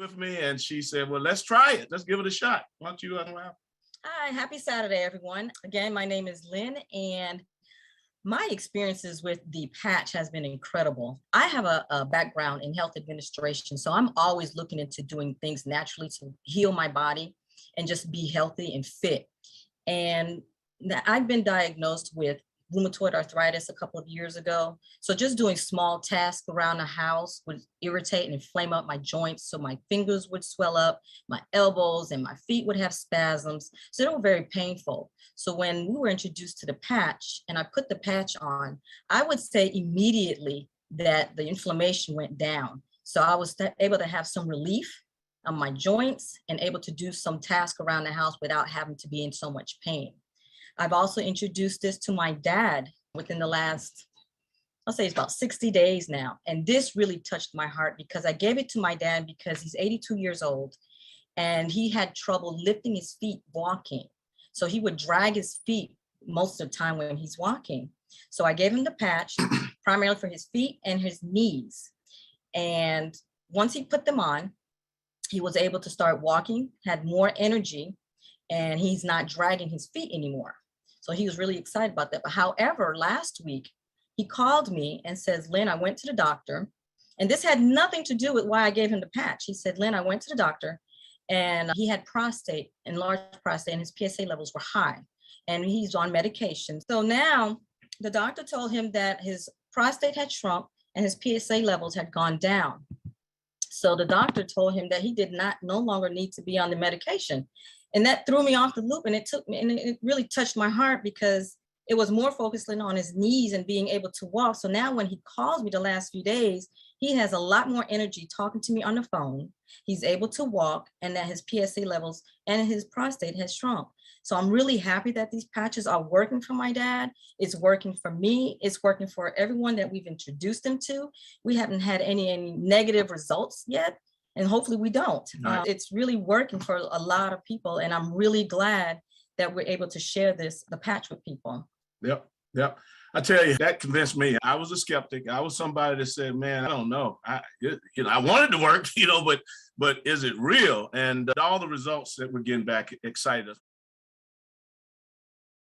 with me, and she said, well, let's try it. Let's give it a shot. Why don't you unwrap? Hi, happy Saturday, everyone. Again, my name is Lynn, and my experiences with the patch has been incredible. I have a background in health administration, so I'm always looking into doing things naturally to heal my body and just be healthy and fit. And I've been diagnosed with rheumatoid arthritis a couple of years ago. So just doing small tasks around the house would irritate and inflame up my joints. So my fingers would swell up, my elbows and my feet would have spasms. So they were very painful. So when we were introduced to the patch and I put the patch on, I would say immediately that the inflammation went down. So I was able to have some relief on my joints and able to do some tasks around the house without having to be in so much pain. I've also introduced this to my dad within the last, I'll say it's about 60 days now. And this really touched my heart because I gave it to my dad because he's 82 years old and he had trouble lifting his feet walking. So he would drag his feet most of the time when he's walking. So I gave him the patch primarily for his feet and his knees. And once he put them on, he was able to start walking, had more energy, and he's not dragging his feet anymore. So he was really excited about that. But however, last week, he called me and says, Lynn, I went to the doctor. And this had nothing to do with why I gave him the patch. He said, Lynn, I went to the doctor and he had prostate, enlarged prostate, and his PSA levels were high. And he's on medication. So now the doctor told him that his prostate had shrunk and his PSA levels had gone down. So the doctor told him that he did no longer need to be on the medication. And that threw me off the loop, and it really touched my heart because it was more focusing on his knees and being able to walk. So now when he calls me the last few days, he has a lot more energy talking to me on the phone. He's able to walk and that his PSA levels and his prostate has shrunk. So I'm really happy that these patches are working for my dad. It's working for me. It's working for everyone that we've introduced him to. We haven't had any negative results yet. And hopefully we don't. Right. It's really working for a lot of people. And I'm really glad that we're able to share the patch with people. Yep. I tell you, that convinced me. I was a skeptic. I was somebody that said, man, I don't know. I wanted to work, but is it real? And all the results that we're getting back excited us.